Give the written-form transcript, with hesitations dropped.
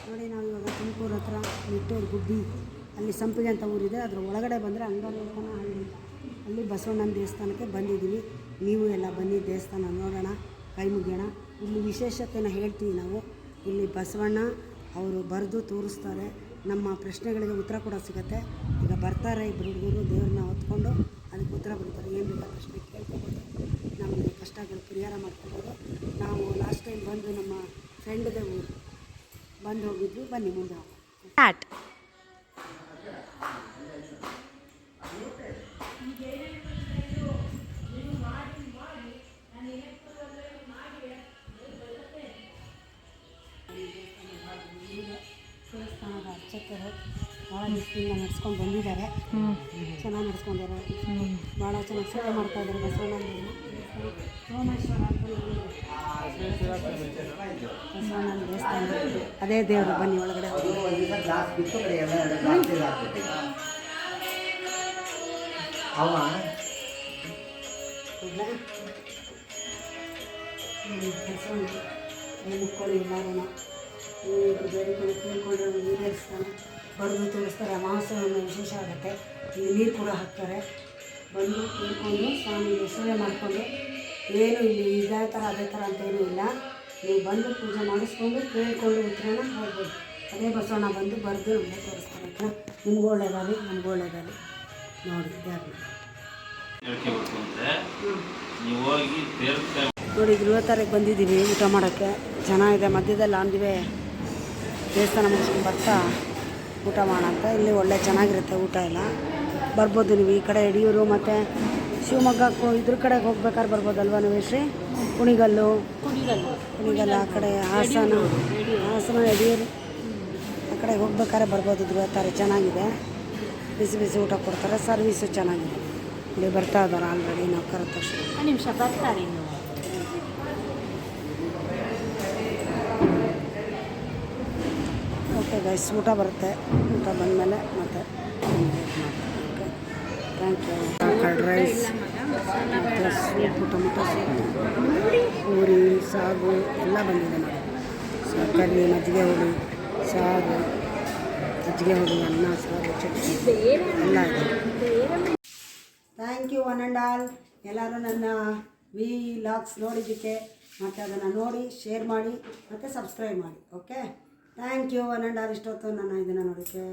ನೋಡಿ ನಾವು ಇವಾಗ ತುಮಕೂರು ಹತ್ರ ನಿಟ್ಟೂರು ಗುಬ್ಬಿ ಅಲ್ಲಿ ಸಂಪಿಗೆ ಅಂತ ಊರಿದೆ, ಅದರ ಒಳಗಡೆ ಬಂದರೆ ಅಂಗನೂತನ ಹಳ್ಳಿ, ಅಲ್ಲಿ ಬಸವಣ್ಣನ ದೇವಸ್ಥಾನಕ್ಕೆ ಬಂದಿದ್ದೀವಿ. ನೀವು ಎಲ್ಲ ಬನ್ನಿ, ದೇವಸ್ಥಾನ ನೋಡೋಣ, ಕೈ ಮುಗಿಯೋಣ. ಇಲ್ಲಿ ವಿಶೇಷತೆನ ಹೇಳ್ತೀವಿ ನಾವು. ಇಲ್ಲಿ ಬಸವಣ್ಣ ಅವರು ಬರೆದು ತೋರಿಸ್ತಾರೆ, ನಮ್ಮ ಪ್ರಶ್ನೆಗಳಿಗೆ ಉತ್ತರ ಕೂಡ ಸಿಗುತ್ತೆ. ಈಗ ಬರ್ತಾರೆ ಇಬ್ಬರು ಹುಡುಗರು, ದೇವ್ರನ್ನ ಹೊತ್ಕೊಂಡು ಅದಕ್ಕೆ ಉತ್ತರ ಬರೀತಾರೆ. ಏನು ಬೇಕಾದ ಪ್ರಶ್ನೆ ಕೇಳ್ಕೊಬೋದು, ನಮಗೆ ಕಷ್ಟಗಳು ಪರಿಹಾರ ಮಾಡ್ಕೊಬೋದು. ನಾವು ಲಾಸ್ಟ್ ಟೈಮ್ ಬಂದು ನಮ್ಮ ಫ್ರೆಂಡ್ದೇ ಊರು ಬಂದು ಹೋಗಿದ್ವಿ. ಬನ್ನಿ ಮುಂದೆ ಸ್ಟಾರ್ಟ್. ದೇವಸ್ಥಾನದ ಅರ್ಚಕರು ಭಾಳ ದಿವಸದಿಂದ ನಡೆಸ್ಕೊಂಡು ಬಂದಿದ್ದಾರೆ, ಚೆನ್ನಾಗಿ ನಡೆಸ್ಕೊಂಡಿದ್ದಾರೆ, ಭಾಳ ಚೆನ್ನಾಗಿ ಸೇವೆ ಮಾಡ್ತಾಯಿದ್ದಾರೆ. ಬಸವಣ್ಣ ಸೋಮೇಶ್ವರ ಬಸವಣ್ಣನ ದೇವಸ್ಥಾನ, ಅದೇ ದೇವರು. ಬನ್ನಿ ಒಳಗಡೆ ಮುಕ್ಕೊಳ್ಳಿ ಎಲ್ಲರೂ ಬೇಡಿಕೆ ಕೇಳ್ಕೊಂಡು ಈಡೇರಿಸ್ತಾನೆ, ಬರೆದು ತೋರಿಸ್ತಾರೆ. ಅಮಾವಾಸ್ಯೆಯನ್ನು ವಿಶೇಷ ಆಗುತ್ತೆ, ಇಲ್ಲಿ ನೀರು ಕೂಡ ಹಾಕ್ತಾರೆ. ಬಂದು ಕೇಳ್ಕೊಂಡು ಸ್ವಾಮಿಗೆ ಸೇವೆ ಮಾಡಿಕೊಂಡು, ಏನು ಇಲ್ಲಿ ಇದೇ ಥರ ಅದೇ ಥರ ಅಂತೇನೂ ಇಲ್ಲ. ನೀವು ಬಂದು ಪೂಜೆ ಮಾಡಿಸ್ಕೊಂಡು ಕೇಳ್ಕೊಂಡು ಉತ್ತರನ ಹೋಗ್ಬೋದು. ಅದೇ ಬಸವಣ್ಣ ಬಂದು ಬರೆದು ನಮಗೆ ತೋರಿಸ್ತಾರೆ. ನಿಮ್ಗೆ ಒಳ್ಳೇದಾಗಲಿ, ನಮ್ಗೆ ಒಳ್ಳೇದಾಗಲಿ. ನೋಡಿ ನೋಡಿ 20 ಬಂದಿದ್ದೀವಿ ಊಟ ಮಾಡೋಕ್ಕೆ. ಚೆನ್ನಾಗಿದೆ, ಮಧ್ಯದಲ್ಲಿ ಆಂದಿವೆ ದೇವಸ್ಥಾನ ಮುಗಿಸ್ಕೊಂಡು ಬರ್ತಾ ಊಟ ಮಾಡೋಂತ. ಇಲ್ಲಿ ಒಳ್ಳೆ ಚೆನ್ನಾಗಿರುತ್ತೆ ಊಟ ಎಲ್ಲ. ಬರ್ಬೋದು ನೀವು ಈ ಕಡೆ ಯಡಿಯೂರು ಮತ್ತು ಶಿವಮೊಗ್ಗಕ್ಕೂ ಇದ್ರ ಕಡೆಗೆ ಹೋಗ್ಬೇಕಾದ್ರೆ ಬರ್ಬೋದಲ್ವ ನೀವು ಶ್ರೀ? ಕುಣಿಗಲ್ಲು ಆ ಕಡೆ ಹಾಸನ ಯಡಿಯೂರು ಆ ಕಡೆ ಹೋಗ್ಬೇಕಾದ್ರೆ ಬರ್ಬೋದು. 20 ಚೆನ್ನಾಗಿದೆ, ಬಿಸಿ ಬಿಸಿ ಊಟ ಕೊಡ್ತಾರೆ, ಸರ್ವಿಸು ಚೆನ್ನಾಗಿದೆ. ಇಲ್ಲಿ ಬರ್ತಾ ಇದ್ದಾರೆ ಆಲ್ರೆಡಿ, ನಾವು ಕರೆದ ತಕ್ಷಣ ನಿಮಿಷ ಬರ್ತಾರೆ. ಇನ್ನು ಓಕೆ ಗೈಸ್, ಊಟ ಬರುತ್ತೆ. ಊಟ ಬಂದಮೇಲೆ ಮತ್ತೆ okay, thank you. Curd rice ಮತ್ತು ಸೂಪು, ಟೊಮೊಟೊ ಸೂಪು, ಪೂರಿ, ಸಾಗು ಎಲ್ಲ ಬಂದಿದೆ ನೋಡಿ. ಕರಿ, ಮಜ್ಜಿಗೆ ಹುಳಿ, ಸಾಗು, ಮಜ್ಜಿಗೆ ಹುಳಿ, ಅನ್ನ, ಸಾರು, ಚಟ್ನಿ ಎಲ್ಲ ಇದೆ. Thank you one and all. ಎಲ್ಲರೂ ನನ್ನ ವ್ಲಾಗ್ಸ್ ನೋಡಿದ್ದಕ್ಕೆ ಮತ್ತು ಅದನ್ನು ನೋಡಿ ಶೇರ್ ಮಾಡಿ ಮತ್ತು ಸಬ್ಸ್ಕ್ರೈಬ್ ಮಾಡಿ. Okay, thank you one and all. ಇಷ್ಟೊತ್ತು ನನ್ನ ಇದನ್ನು ನೋಡೋಕ್ಕೆ.